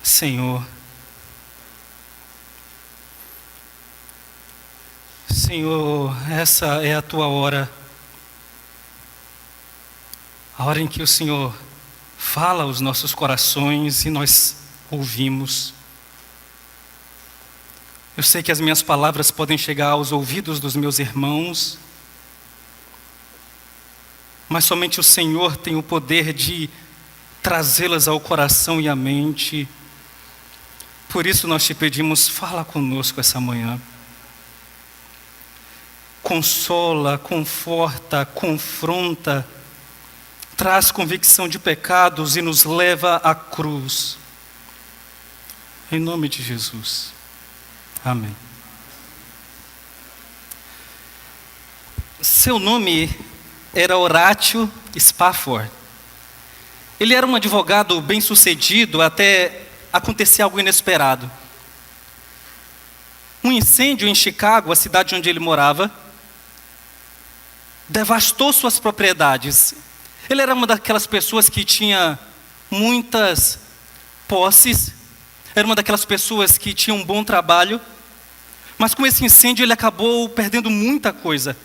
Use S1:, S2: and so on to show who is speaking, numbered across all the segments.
S1: Senhor, essa é a tua hora, a hora em que o Senhor fala aos nossos corações e nós ouvimos. Eu sei que as minhas palavras podem chegar aos ouvidos dos meus irmãos, mas somente o Senhor tem o poder de trazê-las ao coração e à mente. Por isso nós te pedimos, fala conosco essa manhã. Consola, conforta, confronta, traz convicção de pecados e nos leva à cruz. Em nome de Jesus. Amém. Seu nome era Horatio Spafford. Ele era um advogado bem-sucedido até acontecer algo inesperado. Um incêndio em Chicago, a cidade onde ele morava, devastou suas propriedades. Ele era uma daquelas pessoas que tinha muitas posses, era uma daquelas pessoas que tinha um bom trabalho, mas com esse incêndio ele acabou perdendo muita coisa.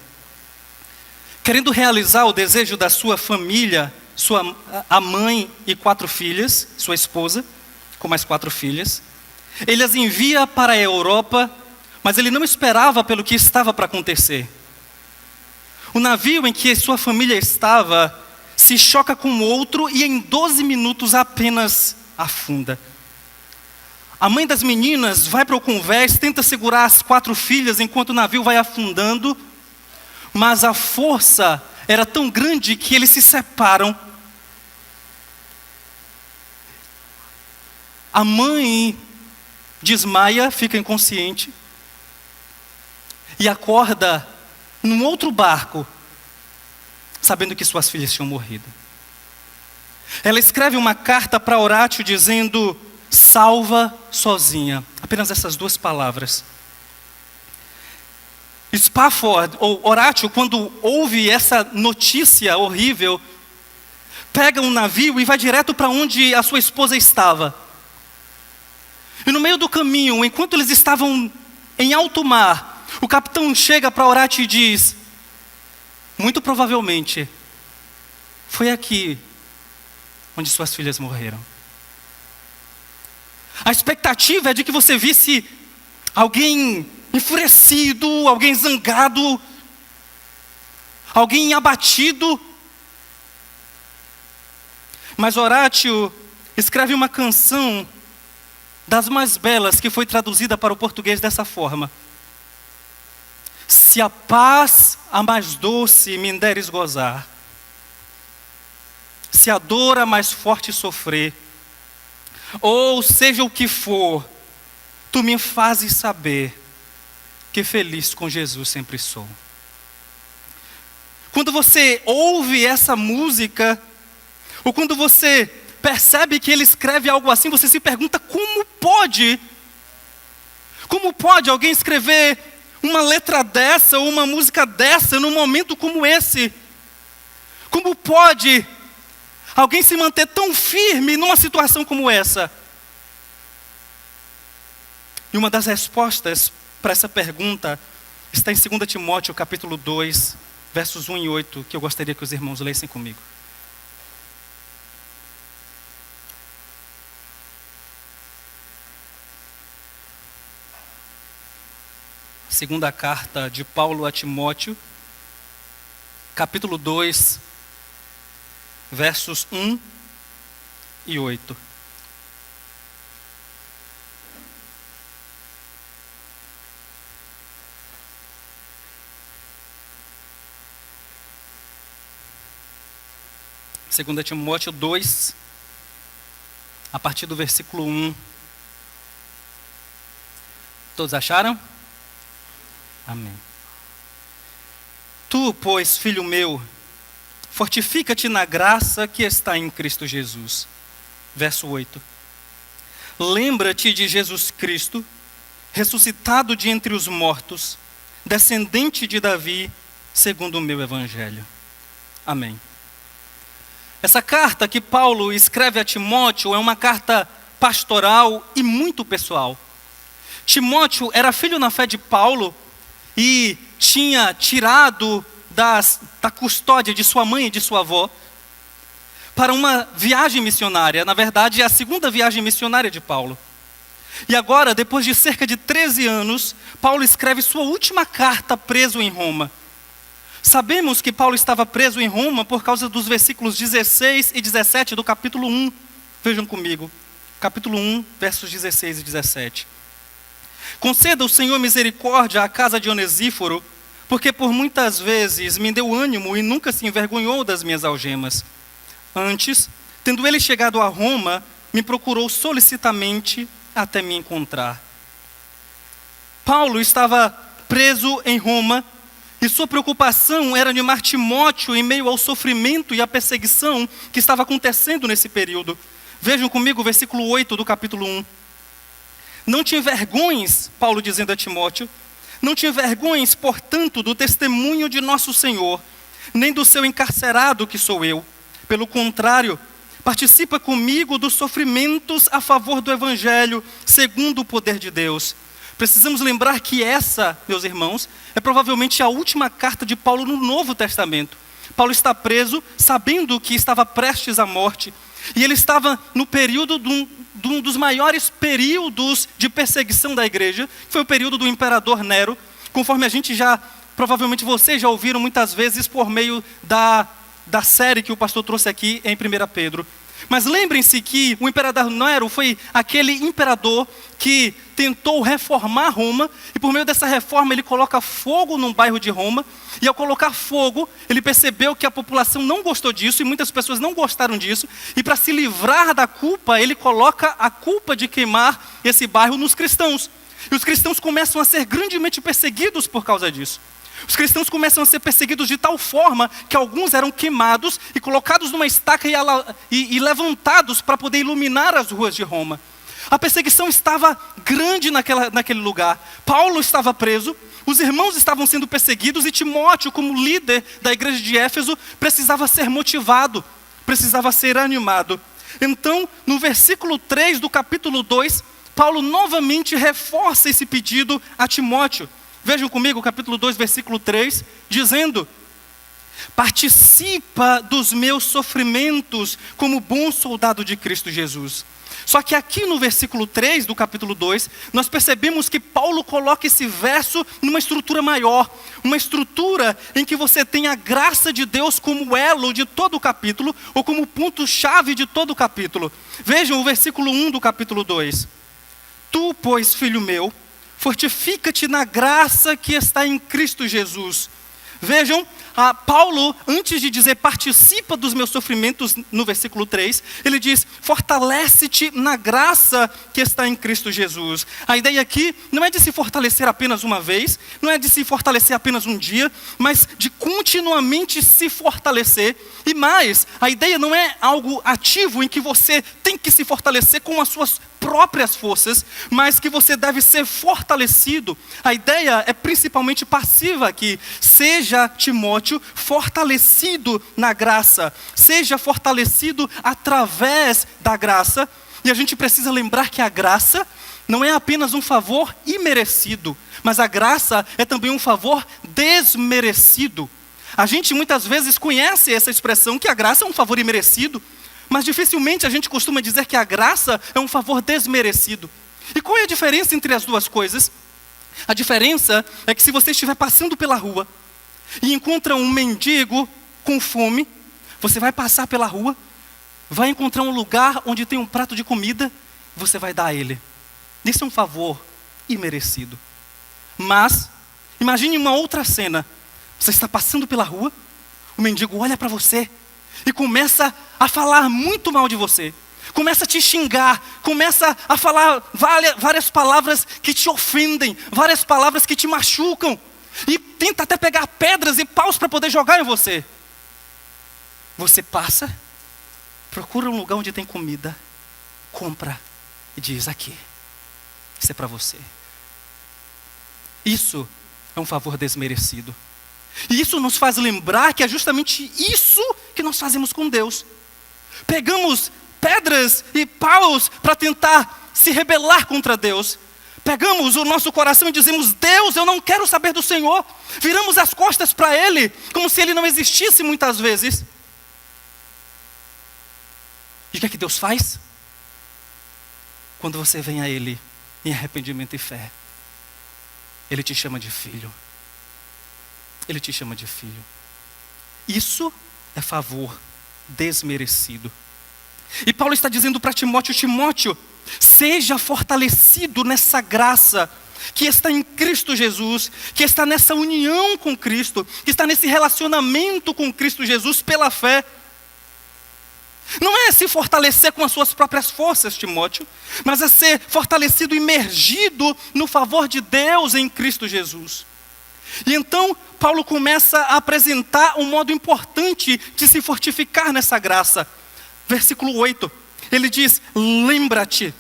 S1: Querendo realizar o desejo da sua família, a mãe e 4 filhas, sua esposa, com mais 4 filhas, ele as envia para a Europa, mas ele não esperava pelo que estava para acontecer. O navio em que sua família estava se choca com outro e em 12 minutos apenas afunda. A mãe das meninas vai para o convés, tenta segurar as 4 filhas enquanto o navio vai afundando, mas a força era tão grande que eles se separam. A mãe desmaia, fica inconsciente e acorda num outro barco, sabendo que suas filhas tinham morrido. Ela escreve uma carta para Horatio dizendo: salva sozinha. Apenas essas 2 palavras. Spafford, ou Horatio, quando ouve essa notícia horrível, pega um navio e vai direto para onde a sua esposa estava. E no meio do caminho, enquanto eles estavam em alto mar, o capitão chega para Horatio e diz: muito provavelmente, foi aqui onde suas filhas morreram. A expectativa é de que você visse alguém enfurecido, alguém zangado, alguém abatido. Mas Horatio escreve uma canção das mais belas que foi traduzida para o português dessa forma: se a paz a mais doce me deres gozar, se a dor a mais forte sofrer, ou seja o que for, tu me fazes saber que feliz com Jesus sempre sou. Quando você ouve essa música, ou quando você percebe que ele escreve algo assim, você se pergunta: como pode alguém escrever uma letra dessa, ou uma música dessa, num momento como esse? Como pode alguém se manter tão firme numa situação como essa? E uma das respostas para essa pergunta está em 2 Timóteo, capítulo 2, versos 1 e 8, que eu gostaria que os irmãos lessem comigo. Segunda carta de Paulo a Timóteo, capítulo 2, versos 1 e 8. Segunda Timóteo 2, a partir do versículo 1. Todos acharam? Amém. Tu, pois, filho meu, fortifica-te na graça que está em Cristo Jesus. Verso 8. Lembra-te de Jesus Cristo, ressuscitado de entre os mortos, descendente de Davi, segundo o meu evangelho. Amém. Essa carta que Paulo escreve a Timóteo é uma carta pastoral e muito pessoal. Timóteo era filho na fé de Paulo e tinha tirado da custódia de sua mãe e de sua avó para uma viagem missionária. Na verdade, é a segunda viagem missionária de Paulo. E agora, depois de cerca de 13 anos, Paulo escreve sua última carta preso em Roma. Sabemos que Paulo estava preso em Roma por causa dos versículos 16 e 17 do capítulo 1. Vejam comigo, capítulo 1, versos 16 e 17. Conceda o Senhor misericórdia à casa de Onesíforo, porque por muitas vezes me deu ânimo e nunca se envergonhou das minhas algemas. Antes, tendo ele chegado a Roma, me procurou solicitamente até me encontrar. Paulo estava preso em Roma e sua preocupação era animar Timóteo em meio ao sofrimento e à perseguição que estava acontecendo nesse período. Vejam comigo o versículo 8 do capítulo 1. Não te envergonhes, Paulo dizendo a Timóteo, não te envergonhes, portanto, do testemunho de nosso Senhor, nem do seu encarcerado que sou eu. Pelo contrário, participa comigo dos sofrimentos a favor do Evangelho, segundo o poder de Deus. Precisamos lembrar que essa, meus irmãos, é provavelmente a última carta de Paulo no Novo Testamento. Paulo está preso, sabendo que estava prestes à morte. E ele estava no período de um dos maiores períodos de perseguição da igreja, que foi o período do imperador Nero, conforme a gente provavelmente vocês já ouviram muitas vezes por meio da série que o pastor trouxe aqui em 1 Pedro. Mas lembrem-se que o imperador Nero foi aquele imperador que tentou reformar Roma, e por meio dessa reforma ele coloca fogo num bairro de Roma, e ao colocar fogo, ele percebeu que a população não gostou disso, e muitas pessoas não gostaram disso, e para se livrar da culpa, ele coloca a culpa de queimar esse bairro nos cristãos. E os cristãos começam a ser grandemente perseguidos por causa disso. Os cristãos começam a ser perseguidos de tal forma que alguns eram queimados e colocados numa estaca e levantados para poder iluminar as ruas de Roma. A perseguição estava grande naquele lugar. Paulo estava preso, os irmãos estavam sendo perseguidos e Timóteo, como líder da igreja de Éfeso, precisava ser motivado, precisava ser animado. Então, no versículo 3 do capítulo 2, Paulo novamente reforça esse pedido a Timóteo. Vejam comigo o capítulo 2, versículo 3, dizendo: participa dos meus sofrimentos como bom soldado de Cristo Jesus. Só que aqui no versículo 3 do capítulo 2, nós percebemos que Paulo coloca esse verso numa estrutura maior, uma estrutura em que você tem a graça de Deus como elo de todo o capítulo, ou como ponto-chave de todo o capítulo. Vejam o versículo 1 do capítulo 2. Tu, pois, filho meu, fortifica-te na graça que está em Cristo Jesus. Vejam, Paulo, antes de dizer participa dos meus sofrimentos, no versículo 3, ele diz, fortalece-te na graça que está em Cristo Jesus. A ideia aqui não é de se fortalecer apenas uma vez, não é de se fortalecer apenas um dia, mas de continuamente se fortalecer. E mais, a ideia não é algo ativo em que você tem que se fortalecer com as suas próprias forças, mas que você deve ser fortalecido. A ideia é principalmente passiva aqui. Seja, Timóteo, fortalecido na graça. Seja fortalecido através da graça. E a gente precisa lembrar que a graça não é apenas um favor imerecido, mas a graça é também um favor desmerecido. A gente muitas vezes conhece essa expressão que a graça é um favor imerecido, mas dificilmente a gente costuma dizer que a graça é um favor desmerecido. E qual é a diferença entre as duas coisas? A diferença é que se você estiver passando pela rua e encontra um mendigo com fome, você vai passar pela rua, vai encontrar um lugar onde tem um prato de comida, você vai dar a ele. Isso é um favor imerecido. Mas, imagine uma outra cena. Você está passando pela rua, o mendigo olha para você e começa a falar muito mal de você. Começa a te xingar, começa a falar várias palavras que te ofendem, várias palavras que te machucam. E tenta até pegar pedras e paus para poder jogar em você. Você passa, procura um lugar onde tem comida, compra e diz, aqui, isso é para você. Isso é um favor desmerecido. E isso nos faz lembrar que é justamente isso que nós fazemos com Deus. Pegamos pedras e paus para tentar se rebelar contra Deus. Pegamos o nosso coração e dizemos: Deus, eu não quero saber do Senhor. Viramos as costas para Ele, como se Ele não existisse muitas vezes. E o que é que Deus faz? Quando você vem a Ele em arrependimento e fé, Ele te chama de filho. Ele te chama de filho. Isso é favor desmerecido. E Paulo está dizendo para Timóteo: Timóteo, seja fortalecido nessa graça que está em Cristo Jesus, que está nessa união com Cristo, que está nesse relacionamento com Cristo Jesus pela fé. Não é se fortalecer com as suas próprias forças, Timóteo, mas é ser fortalecido, imergido no favor de Deus em Cristo Jesus. E então Paulo começa a apresentar um modo importante de se fortificar nessa graça. Versículo 8, ele diz: lembra-te.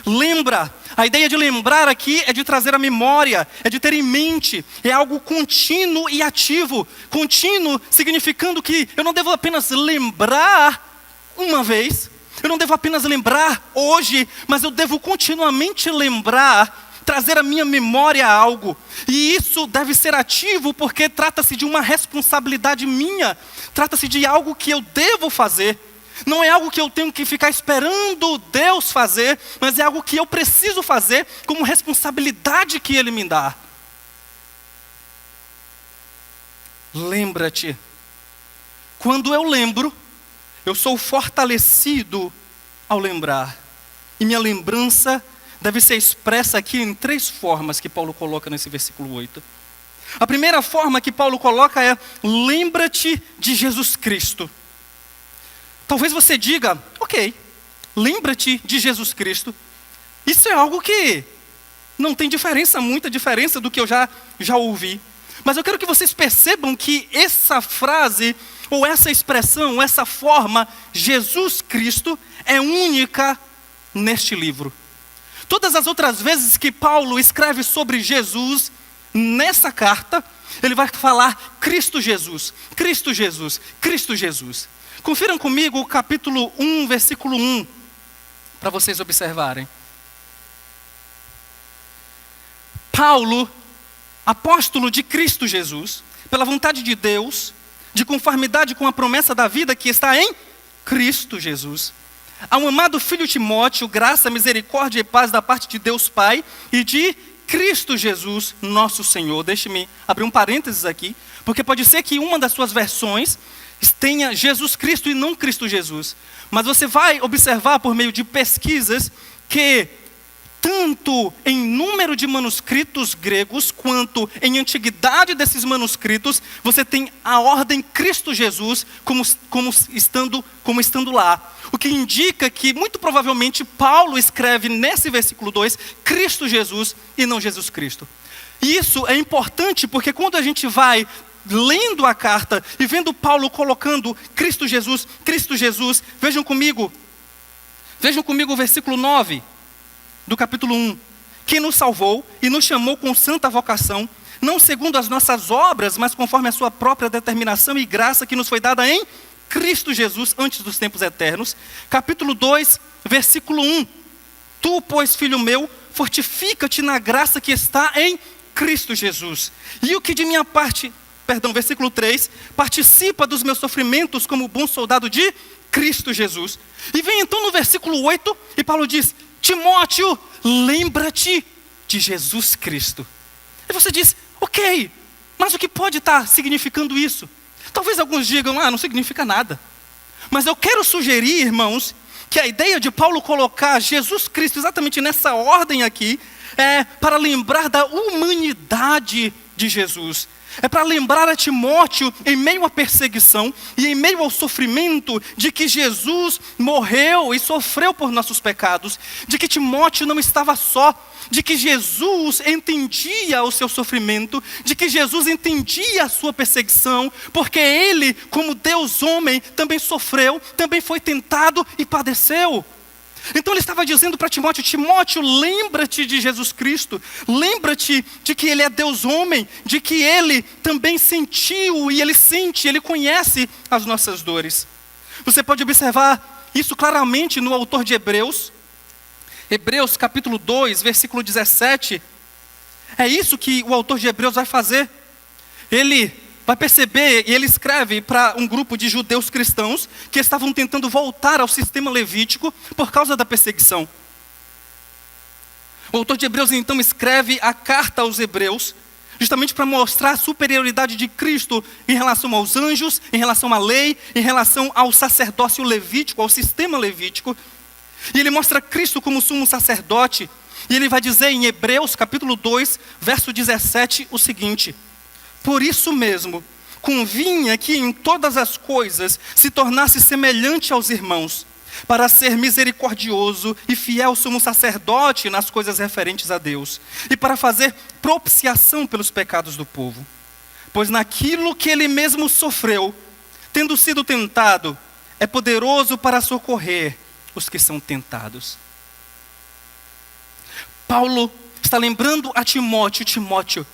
S1: Lembra. A ideia de lembrar aqui é de trazer a memória, é de ter em mente, é algo contínuo e ativo. Contínuo significando que eu não devo apenas lembrar uma vez, eu não devo apenas lembrar hoje, mas eu devo continuamente lembrar, trazer à minha memória algo. E isso deve ser ativo, porque trata-se de uma responsabilidade minha, trata-se de algo que eu devo fazer. Não é algo que eu tenho que ficar esperando Deus fazer, mas é algo que eu preciso fazer como responsabilidade que Ele me dá. Lembra-te. Quando eu lembro, eu sou fortalecido ao lembrar. E minha lembrança deve ser expressa aqui em 3 formas que Paulo coloca nesse versículo 8. A primeira forma que Paulo coloca é: lembra-te de Jesus Cristo. Talvez você diga: ok, lembra-te de Jesus Cristo. Isso é algo que não tem diferença, muita diferença do que eu já ouvi. Mas eu quero que vocês percebam que essa frase, ou essa expressão, essa forma, Jesus Cristo, é única neste livro. Todas as outras vezes que Paulo escreve sobre Jesus, nessa carta, ele vai falar Cristo Jesus, Cristo Jesus, Cristo Jesus. Confiram comigo o capítulo 1, versículo 1, para vocês observarem. Paulo, apóstolo de Cristo Jesus, pela vontade de Deus, de conformidade com a promessa da vida que está em Cristo Jesus, ao amado filho Timóteo, graça, misericórdia e paz da parte de Deus Pai e de Cristo Jesus, nosso Senhor. Deixe-me abrir um parênteses aqui, porque pode ser que uma das suas versões tenha Jesus Cristo e não Cristo Jesus. Mas você vai observar por meio de pesquisas que tanto em número de manuscritos gregos, quanto em antiguidade desses manuscritos, você tem a ordem Cristo Jesus como estando lá. O que indica que, muito provavelmente, Paulo escreve nesse versículo 2, Cristo Jesus e não Jesus Cristo. E isso é importante porque quando a gente vai lendo a carta e vendo Paulo colocando Cristo Jesus, vejam comigo o versículo 9 do capítulo 1. Que nos salvou e nos chamou com santa vocação, não segundo as nossas obras, mas conforme a sua própria determinação e graça que nos foi dada em Cristo Jesus antes dos tempos eternos. Capítulo 2, versículo 1. Tu, pois, filho meu, fortifica-te na graça que está em Cristo Jesus. E o que de minha parte, versículo 3, participa dos meus sofrimentos como bom soldado de Cristo Jesus. E vem então no versículo 8, e Paulo diz: Timóteo, lembra-te de Jesus Cristo. E você diz: ok, mas o que pode estar significando isso? Talvez alguns digam: não significa nada. Mas eu quero sugerir, irmãos, que a ideia de Paulo colocar Jesus Cristo exatamente nessa ordem aqui é para lembrar da humanidade de Jesus. É para lembrar a Timóteo, em meio à perseguição e em meio ao sofrimento, de que Jesus morreu e sofreu por nossos pecados, de que Timóteo não estava só, de que Jesus entendia o seu sofrimento, de que Jesus entendia a sua perseguição, porque ele, como Deus homem, também sofreu, também foi tentado e padeceu. Então ele estava dizendo para Timóteo: Timóteo, lembra-te de Jesus Cristo, lembra-te de que Ele é Deus homem, de que Ele também sentiu e Ele sente, Ele conhece as nossas dores. Você pode observar isso claramente no autor de Hebreus. Hebreus capítulo 2, versículo 17. É isso que o autor de Hebreus vai fazer. Ele vai perceber, e ele escreve para um grupo de judeus cristãos que estavam tentando voltar ao sistema levítico por causa da perseguição. O autor de Hebreus então escreve a carta aos Hebreus, justamente para mostrar a superioridade de Cristo em relação aos anjos, em relação à lei, em relação ao sacerdócio levítico, ao sistema levítico. E ele mostra Cristo como sumo sacerdote, e ele vai dizer em Hebreus capítulo 2, verso 17, o seguinte: por isso mesmo, convinha que em todas as coisas se tornasse semelhante aos irmãos, para ser misericordioso e fiel sumo sacerdote nas coisas referentes a Deus, e para fazer propiciação pelos pecados do povo. Pois naquilo que ele mesmo sofreu, tendo sido tentado, é poderoso para socorrer os que são tentados. Paulo está lembrando a Timóteo,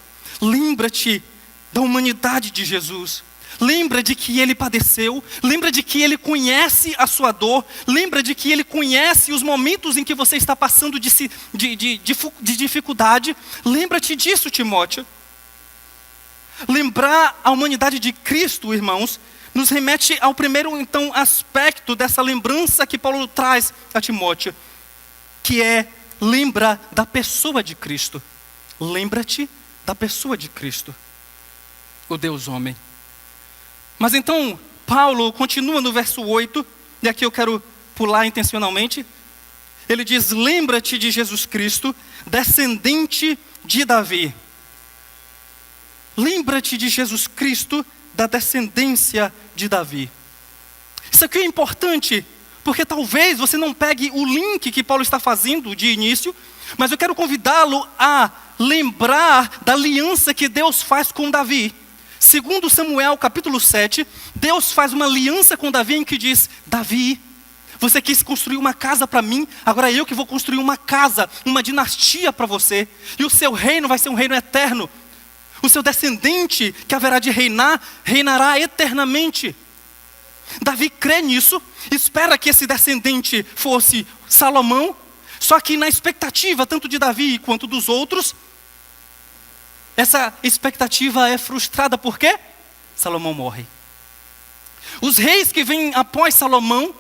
S1: lembra-te da humanidade de Jesus. Lembra de que ele padeceu, lembra de que ele conhece a sua dor, lembra de que ele conhece os momentos em que você está passando de dificuldade. Lembra-te disso, Timóteo. Lembrar a humanidade de Cristo, irmãos, nos remete ao primeiro, então, aspecto dessa lembrança que Paulo traz a Timóteo, que é, lembra da pessoa de Cristo. Lembra-te da pessoa de Cristo, o Deus homem. Mas então, Paulo continua no verso 8, e aqui eu quero pular intencionalmente. Ele diz: lembra-te de Jesus Cristo, descendente de Davi. Lembra-te de Jesus Cristo, da descendência de Davi. Isso aqui é importante, porque talvez você não pegue o link que Paulo está fazendo de início, mas eu quero convidá-lo a lembrar da aliança que Deus faz com Davi. Segundo Samuel capítulo 7, Deus faz uma aliança com Davi em que diz: Davi, você quis construir uma casa para mim, agora eu que vou construir uma casa, uma dinastia para você, e o seu reino vai ser um reino eterno. O seu descendente que haverá de reinar, reinará eternamente. Davi crê nisso, espera que esse descendente fosse Salomão, só que na expectativa tanto de Davi quanto dos outros, essa expectativa é frustrada. Por quê? Salomão morre. Os reis que vêm após Salomão,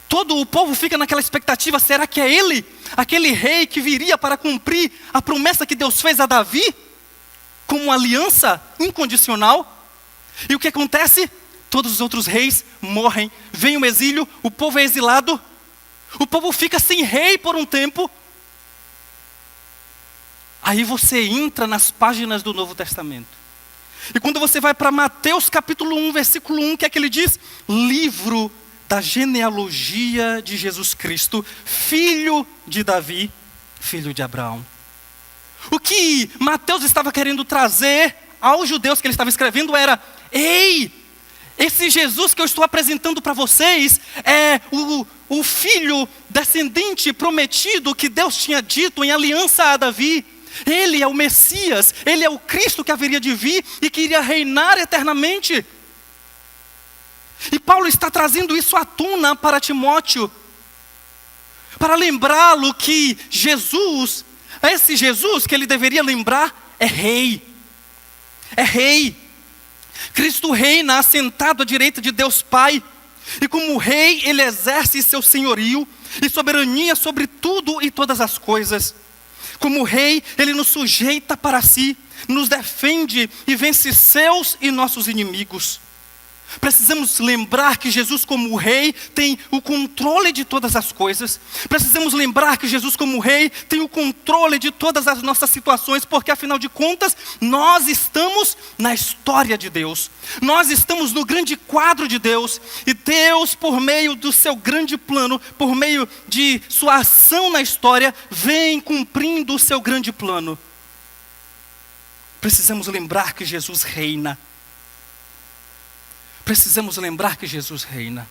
S1: todo o povo fica naquela expectativa: será que é ele, aquele rei que viria para cumprir a promessa que Deus fez a Davi, como uma aliança incondicional? E o que acontece? Todos os outros reis morrem, vem o exílio, o povo é exilado, o povo fica sem rei por um tempo. Aí você entra nas páginas do Novo Testamento. E quando você vai para Mateus capítulo 1, versículo 1, o que é que ele diz? Livro da genealogia de Jesus Cristo, filho de Davi, filho de Abraão. O que Mateus estava querendo trazer aos judeus que ele estava escrevendo era: ei, esse Jesus que eu estou apresentando para vocês é o filho descendente prometido que Deus tinha dito em aliança a Davi. Ele é o Messias, ele é o Cristo que haveria de vir e que iria reinar eternamente. E Paulo está trazendo isso à tona para Timóteo, para lembrá-lo que Jesus, esse Jesus que ele deveria lembrar, é rei. É rei. Cristo reina assentado à direita de Deus Pai. E como rei, ele exerce seu senhorio e soberania sobre tudo e todas as coisas. Como rei, ele nos sujeita para si, nos defende e vence seus e nossos inimigos. Precisamos lembrar que Jesus como rei tem o controle de todas as coisas. Precisamos lembrar que Jesus como rei tem o controle de todas as nossas situações, porque afinal de contas, nós estamos na história de Deus. Nós estamos no grande quadro de Deus. E Deus, por meio do seu grande plano, por meio de sua ação na história, vem cumprindo o seu grande plano. Precisamos lembrar que Jesus reina. Precisamos lembrar que Jesus reina.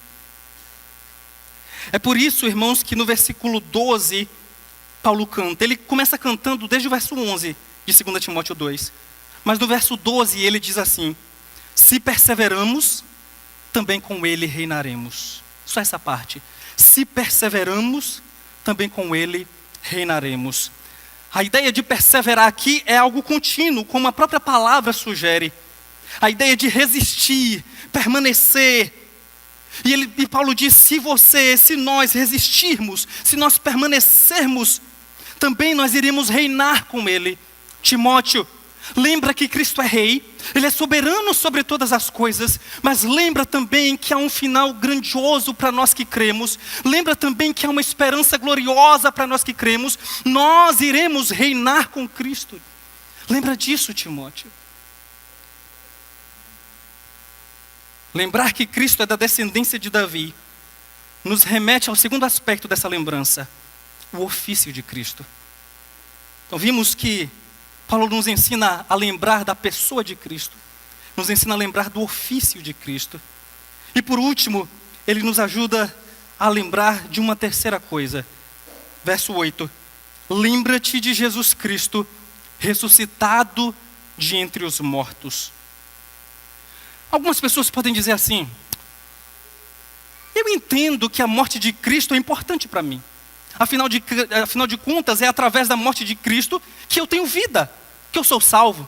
S1: É por isso, irmãos, que no versículo 12, Paulo canta. Ele começa cantando desde o verso 11 de 2 Timóteo 2. Mas no verso 12 ele diz assim: se perseveramos, também com ele reinaremos. Só essa parte. se perseveramos, também com ele reinaremos. A ideia de perseverar aqui é algo contínuo, como a própria palavra sugere. A ideia de resistir, permanecer. E Paulo diz, se nós resistirmos, se nós permanecermos, também nós iremos reinar com ele. Timóteo, lembra que Cristo é rei, ele é soberano sobre todas as coisas, mas lembra também que há um final grandioso para nós que cremos, lembra também que há uma esperança gloriosa para nós que cremos, nós iremos reinar com Cristo. Lembra disso, Timóteo. Lembrar que Cristo é da descendência de Davi, nos remete ao segundo aspecto dessa lembrança, o ofício de Cristo. Então vimos que Paulo nos ensina a lembrar da pessoa de Cristo, nos ensina a lembrar do ofício de Cristo. E por último, ele nos ajuda a lembrar de uma terceira coisa. Verso 8, lembra-te de Jesus Cristo, ressuscitado de entre os mortos. Algumas pessoas podem dizer assim, eu entendo que a morte de Cristo é importante para mim. Afinal de contas, é através da morte de Cristo que eu tenho vida, que eu sou salvo.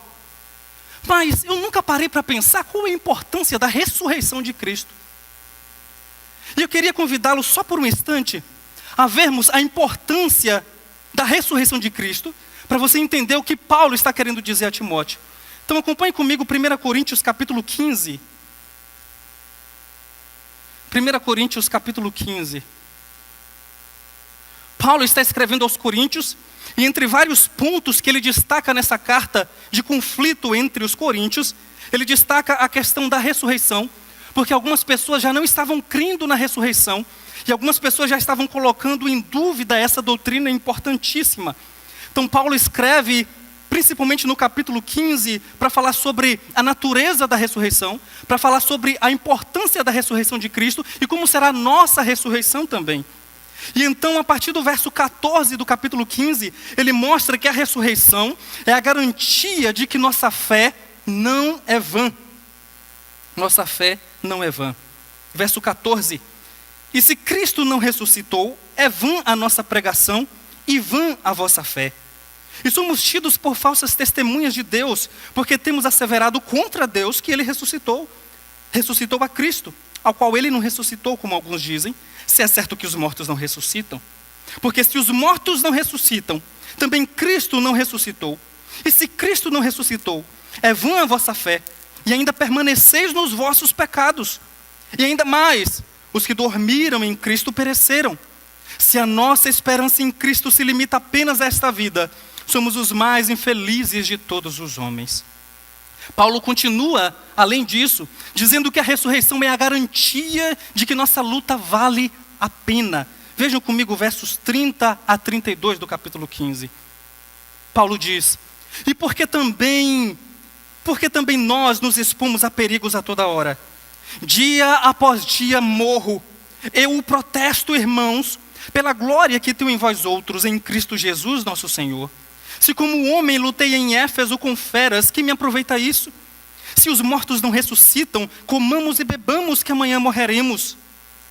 S1: Mas eu nunca parei para pensar qual é a importância da ressurreição de Cristo. E eu queria convidá-lo só por um instante a vermos a importância da ressurreição de Cristo, para você entender o que Paulo está querendo dizer a Timóteo. Então acompanhe comigo 1 Coríntios capítulo 15. 1 Coríntios capítulo 15. Paulo está escrevendo aos Coríntios, e entre vários pontos que ele destaca nessa carta de conflito entre os coríntios, ele destaca a questão da ressurreição, porque algumas pessoas já não estavam crendo na ressurreição, e algumas pessoas já estavam colocando em dúvida essa doutrina importantíssima. Então Paulo escreve, principalmente no capítulo 15, para falar sobre a natureza da ressurreição, para falar sobre a importância da ressurreição de Cristo, e como será a nossa ressurreição também. E então, a partir do verso 14 do capítulo 15, ele mostra que a ressurreição é a garantia de que nossa fé não é vã. Nossa fé não é vã. Verso 14, e se Cristo não ressuscitou, é vã a nossa pregação e vã a vossa fé. E somos tidos por falsas testemunhas de Deus, porque temos asseverado contra Deus que ele ressuscitou a Cristo, ao qual ele não ressuscitou, como alguns dizem, se é certo que os mortos não ressuscitam. Porque se os mortos não ressuscitam, também Cristo não ressuscitou. E se Cristo não ressuscitou, é vã a vossa fé, e ainda permaneceis nos vossos pecados. E ainda mais, os que dormiram em Cristo pereceram. Se a nossa esperança em Cristo se limita apenas a esta vida, somos os mais infelizes de todos os homens. Paulo continua, além disso, dizendo que a ressurreição é a garantia de que nossa luta vale a pena. Vejam comigo versos 30 a 32 do capítulo 15. Paulo diz, e porque também nós nos expomos a perigos a toda hora. Dia após dia morro. Eu o protesto, irmãos, pela glória que tenho em vós outros, em Cristo Jesus nosso Senhor. Se como homem lutei em Éfeso com feras, que me aproveita isso? Se os mortos não ressuscitam, comamos e bebamos que amanhã morreremos.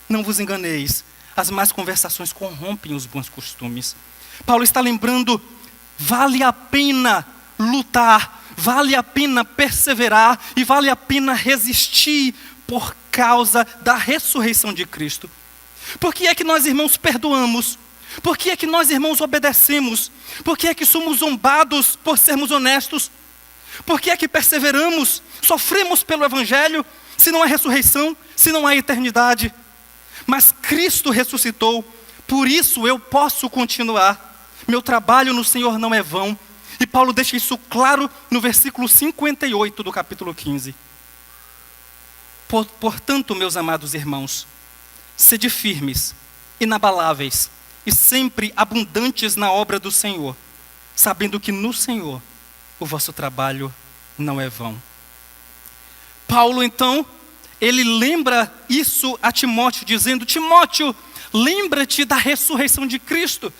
S1: Não vos enganeis, as más conversações corrompem os bons costumes. Paulo está lembrando, vale a pena lutar, vale a pena perseverar e vale a pena resistir por causa da ressurreição de Cristo. Por que é que nós, irmãos, perdoamos? Por que é que nós, irmãos, obedecemos? Por que é que somos zombados por sermos honestos? Por que é que perseveramos? Sofremos pelo Evangelho, se não há ressurreição, se não há eternidade. Mas Cristo ressuscitou, por isso eu posso continuar. Meu trabalho no Senhor não é vão. E Paulo deixa isso claro no versículo 58 do capítulo 15. Portanto, meus amados irmãos, sede firmes, inabaláveis, e sempre abundantes na obra do Senhor, sabendo que no Senhor o vosso trabalho não é vão. Paulo, então, ele lembra isso a Timóteo, dizendo, Timóteo, lembra-te da ressurreição de Cristo.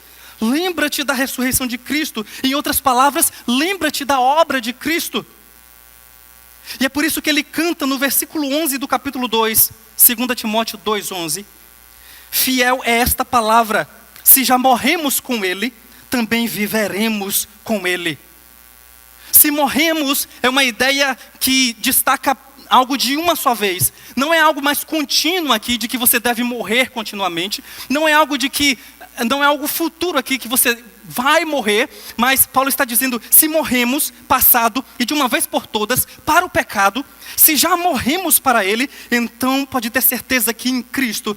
S1: Lembra-te da ressurreição de Cristo. Em outras palavras, lembra-te da obra de Cristo. E é por isso que ele canta no versículo 11 do capítulo 2, 2 Timóteo 2:11. Fiel é esta palavra: se já morremos com Ele, também viveremos com Ele. Se morremos é uma ideia que destaca algo de uma só vez. Não é algo mais contínuo aqui, de que você deve morrer continuamente. Não é algo futuro aqui, que você vai morrer. Mas Paulo está dizendo, se morremos, passado, e de uma vez por todas, para o pecado, se já morremos para Ele, então pode ter certeza que em Cristo,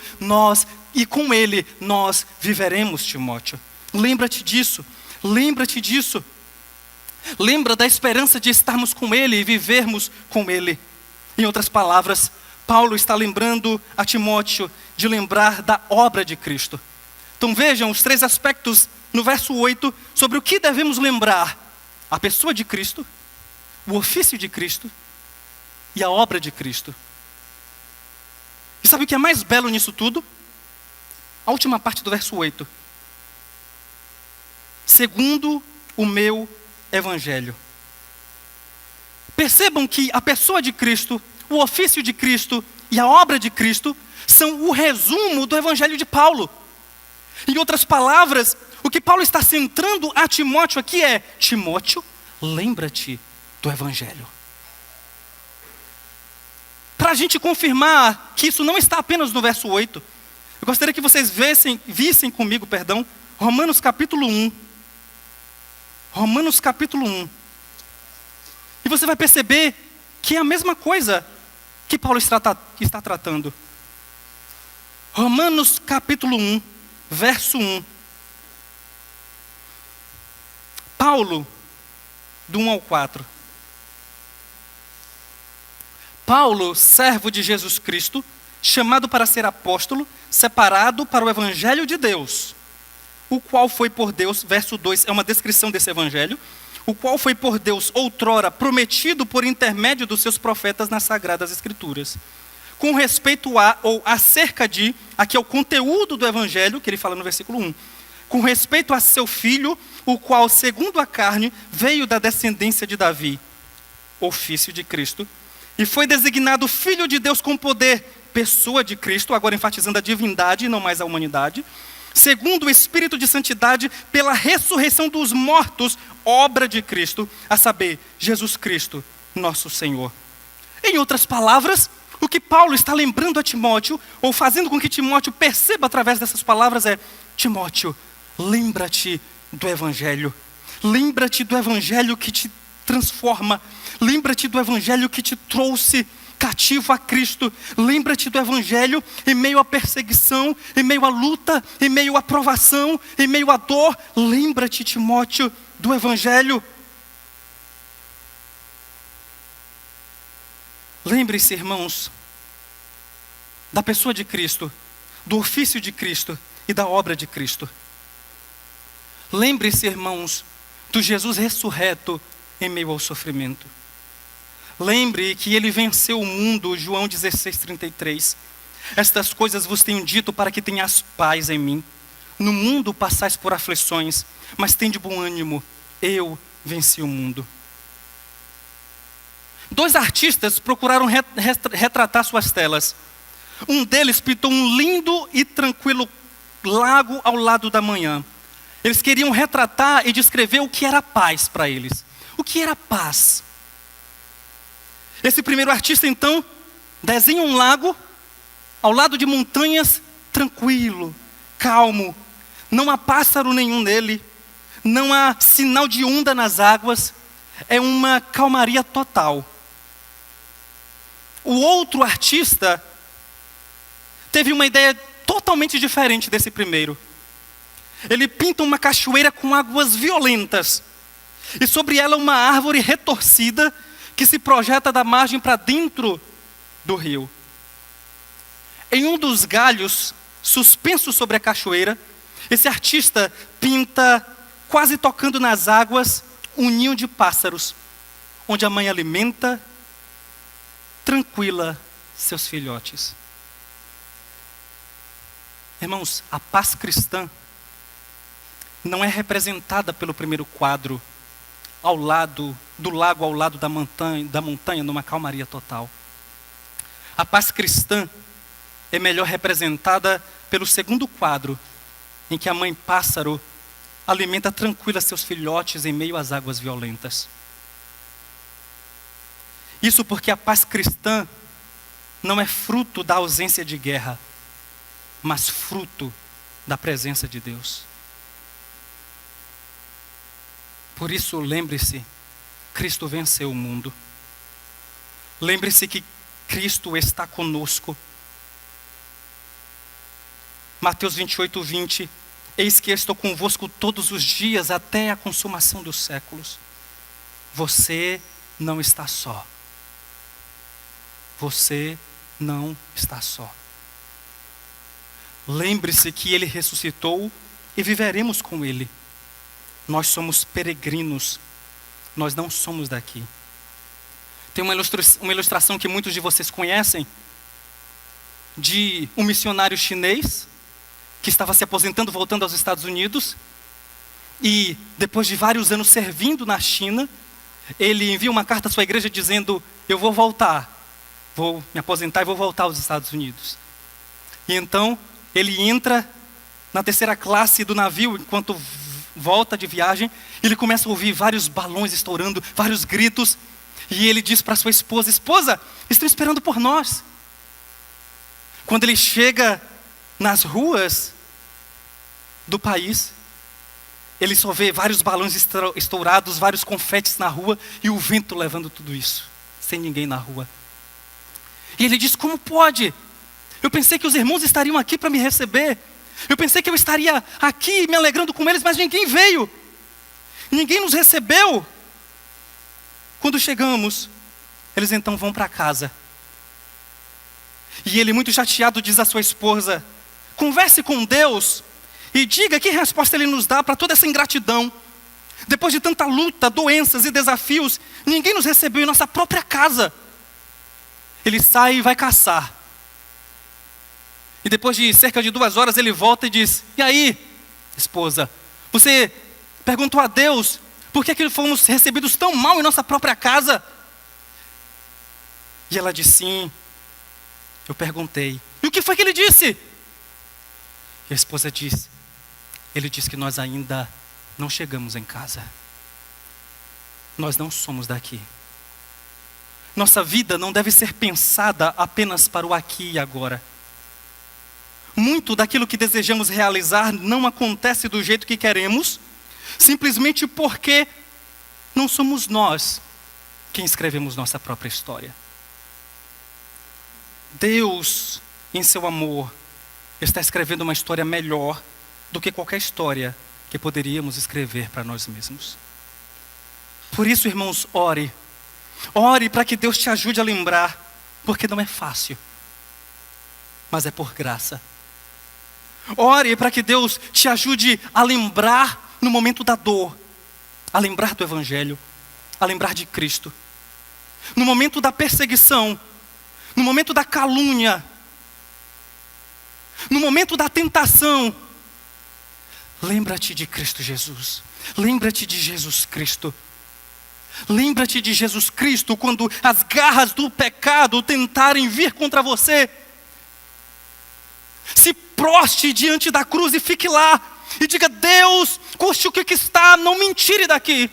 S1: e com Ele, nós viveremos, Timóteo. Lembra-te disso, lembra-te disso. Lembra da esperança de estarmos com Ele e vivermos com Ele. Em outras palavras, Paulo está lembrando a Timóteo de lembrar da obra de Cristo. Então vejam os 3 aspectos no verso 8 sobre o que devemos lembrar: a pessoa de Cristo, o ofício de Cristo e a obra de Cristo. E sabe o que é mais belo nisso tudo? A última parte do verso 8. Segundo o meu evangelho. Percebam que a pessoa de Cristo, o ofício de Cristo e a obra de Cristo são o resumo do evangelho de Paulo. Em outras palavras, o que Paulo está centrando a Timóteo aqui é: Timóteo, lembra-te do evangelho. Para a gente confirmar que isso não está apenas no verso 8, eu gostaria que vocês vissem comigo, Romanos capítulo 1. Romanos capítulo 1. E você vai perceber que é a mesma coisa que Paulo está tratando. Romanos capítulo 1, verso 1. Paulo, do 1 ao 4. Paulo, servo de Jesus Cristo, chamado para ser apóstolo, separado para o evangelho de Deus, o qual foi por Deus, verso 2 é uma descrição desse evangelho, o qual foi por Deus outrora prometido por intermédio dos seus profetas nas Sagradas Escrituras. Com respeito a, ou acerca de, aqui é o conteúdo do evangelho, que ele fala no versículo 1. Com respeito a seu filho, o qual, segundo a carne, veio da descendência de Davi, ofício de Cristo, e foi designado filho de Deus com poder, pessoa de Cristo, agora enfatizando a divindade e não mais a humanidade, segundo o Espírito de Santidade, pela ressurreição dos mortos, obra de Cristo, a saber, Jesus Cristo, nosso Senhor. Em outras palavras, o que Paulo está lembrando a Timóteo, ou fazendo com que Timóteo perceba através dessas palavras é: Timóteo, lembra-te do Evangelho. Lembra-te do Evangelho que te transforma. Lembra-te do Evangelho que te trouxe cativo a Cristo. Lembra-te do Evangelho em meio à perseguição, em meio à luta, em meio à provação, em meio à dor. Lembra-te, Timóteo, do Evangelho. Lembre-se, irmãos, da pessoa de Cristo, do ofício de Cristo e da obra de Cristo. Lembre-se, irmãos, do Jesus ressurreto em meio ao sofrimento. Lembre que ele venceu o mundo, João 16:33. Estas coisas vos tenho dito para que tenhas paz em mim. No mundo passais por aflições, mas tende bom ânimo, eu venci o mundo. 2 artistas procuraram retratar suas telas. Um deles pintou um lindo e tranquilo lago ao lado da manhã. Eles queriam retratar e descrever o que era paz para eles. O que era paz? Esse primeiro artista, então, desenha um lago ao lado de montanhas, tranquilo, calmo. Não há pássaro nenhum nele, não há sinal de onda nas águas. É uma calmaria total. O outro artista teve uma ideia totalmente diferente desse primeiro. Ele pinta uma cachoeira com águas violentas, e sobre ela uma árvore retorcida que se projeta da margem para dentro do rio. Em um dos galhos, suspenso sobre a cachoeira, esse artista pinta, quase tocando nas águas, um ninho de pássaros, onde a mãe alimenta, tranquila, seus filhotes. Irmãos, a paz cristã não é representada pelo primeiro quadro, ao lado do lago, ao lado da montanha, numa calmaria total. A paz cristã é melhor representada pelo segundo quadro, em que a mãe pássaro alimenta tranquila seus filhotes em meio às águas violentas. Isso porque a paz cristã não é fruto da ausência de guerra, mas fruto da presença de Deus. Por isso, lembre-se, Cristo venceu o mundo. Lembre-se que Cristo está conosco. Mateus 28:20, eis que eu estou convosco todos os dias até a consumação dos séculos. Você não está só. Você não está só. Lembre-se que Ele ressuscitou e viveremos com Ele. Nós somos peregrinos, nós não somos daqui. Tem uma ilustração que muitos de vocês conhecem, de um missionário chinês, que estava se aposentando, voltando aos Estados Unidos, e depois de vários anos servindo na China, ele envia uma carta à sua igreja dizendo, eu vou voltar, vou me aposentar e vou voltar aos Estados Unidos. E então, ele entra na terceira classe do navio, enquanto volta de viagem, ele começa a ouvir vários balões estourando, vários gritos, e ele diz para sua esposa, esposa, estão esperando por nós. Quando ele chega nas ruas do país, ele só vê vários balões estourados, vários confetes na rua, e o vento levando tudo isso, sem ninguém na rua. E ele diz, como pode? Eu pensei que os irmãos estariam aqui para me receber. Eu pensei que eu estaria aqui me alegrando com eles, mas ninguém veio. Ninguém nos recebeu. Quando chegamos, eles então vão para casa. E ele, muito chateado, diz à sua esposa, converse com Deus e diga que resposta Ele nos dá para toda essa ingratidão. Depois de tanta luta, doenças e desafios, ninguém nos recebeu em nossa própria casa. Ele sai e vai caçar. E depois de cerca de 2 horas ele volta e diz, e aí, esposa, você perguntou a Deus por que fomos recebidos tão mal em nossa própria casa? E ela disse, sim, eu perguntei. E o que foi que ele disse? E a esposa disse, ele disse que nós ainda não chegamos em casa. Nós não somos daqui. Nossa vida não deve ser pensada apenas para o aqui e agora. Muito daquilo que desejamos realizar não acontece do jeito que queremos, simplesmente porque não somos nós quem escrevemos nossa própria história. Deus, em seu amor, está escrevendo uma história melhor do que qualquer história que poderíamos escrever para nós mesmos. Por isso, irmãos, ore. Ore para que Deus te ajude a lembrar, porque não é fácil, mas é por graça. Ore para que Deus te ajude a lembrar no momento da dor, a lembrar do Evangelho, a lembrar de Cristo. No momento da perseguição, no momento da calúnia, no momento da tentação, lembra-te de Cristo Jesus. Lembra-te de Jesus Cristo. Lembra-te de Jesus Cristo quando as garras do pecado tentarem vir contra você. Se proste diante da cruz e fique lá. E diga, Deus, custe o que está, não me tire daqui.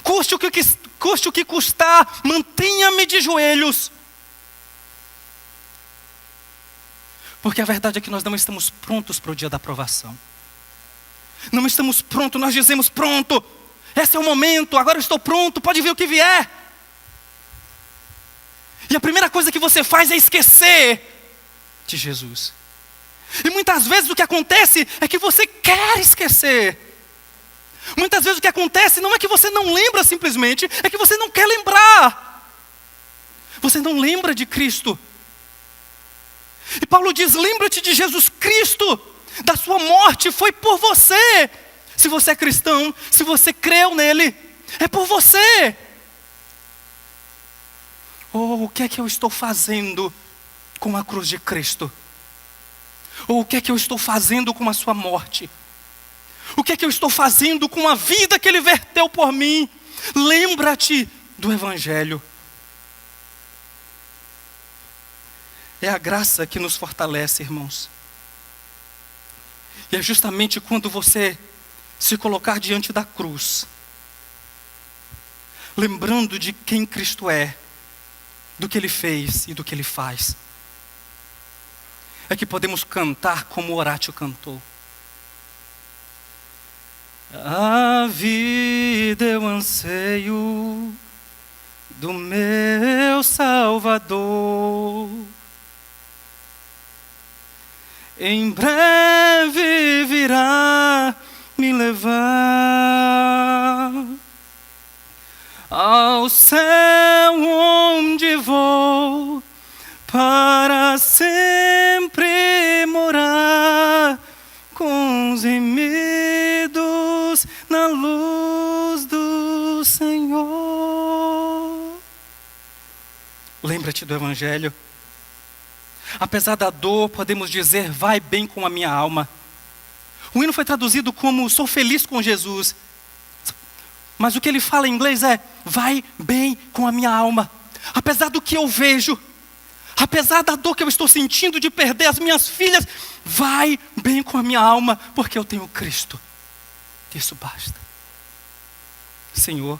S1: Custe o que custar, mantenha-me de joelhos. Porque a verdade é que nós não estamos prontos para o dia da aprovação. Não estamos prontos, nós dizemos pronto. Esse é o momento, agora eu estou pronto, pode vir o que vier. E a primeira coisa que você faz é esquecer de Jesus. E muitas vezes o que acontece é que você quer esquecer. Muitas vezes o que acontece não é que você não lembra simplesmente, é que você não quer lembrar. Você não lembra de Cristo. E Paulo diz, lembra-te de Jesus Cristo, da sua morte, foi por você. Se você é cristão, se você creu nele, é por você. Oh, o que é que eu estou fazendo com a cruz de Cristo? Ou o que é que eu estou fazendo com a sua morte? O que é que eu estou fazendo com a vida que Ele verteu por mim? Lembra-te do Evangelho. É a graça que nos fortalece, irmãos. E é justamente quando você se colocar diante da cruz, lembrando de quem Cristo é, do que Ele fez e do que Ele faz, é que podemos cantar como Horácio cantou. A vida é o anseio do meu Salvador. Em breve virá me levar ao céu onde vou para sempre morar com os remidos na luz do Senhor. Lembra-te do Evangelho. Apesar da dor, podemos dizer, vai bem com a minha alma. O hino foi traduzido como, sou feliz com Jesus. Mas o que ele fala em inglês é, vai bem com a minha alma. Apesar do que eu vejo, apesar da dor que eu estou sentindo de perder as minhas filhas, vai bem com a minha alma, porque eu tenho Cristo. Isso basta. Senhor,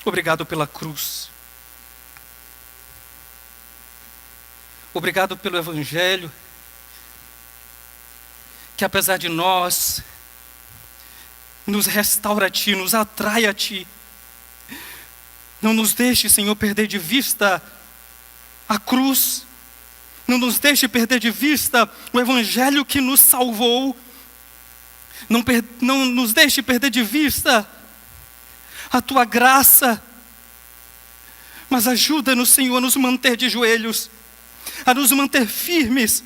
S1: obrigado pela cruz. Obrigado pelo Evangelho, que apesar de nós, nos restaura a Ti, nos atrai a Ti. Não nos deixe, Senhor, perder de vista a cruz. Não nos deixe perder de vista o Evangelho que nos salvou. Não nos deixe perder de vista a Tua graça. Mas ajuda-nos, Senhor, a nos manter de joelhos, a nos manter firmes,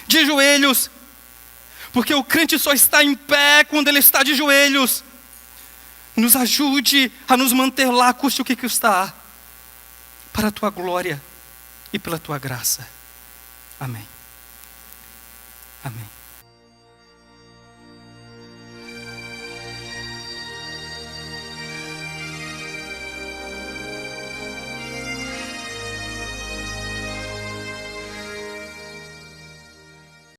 S1: de joelhos, porque o crente só está em pé quando ele está de joelhos. Nos ajude a nos manter lá, custe o que custar, para a Tua glória e pela Tua graça. Amém. Amém.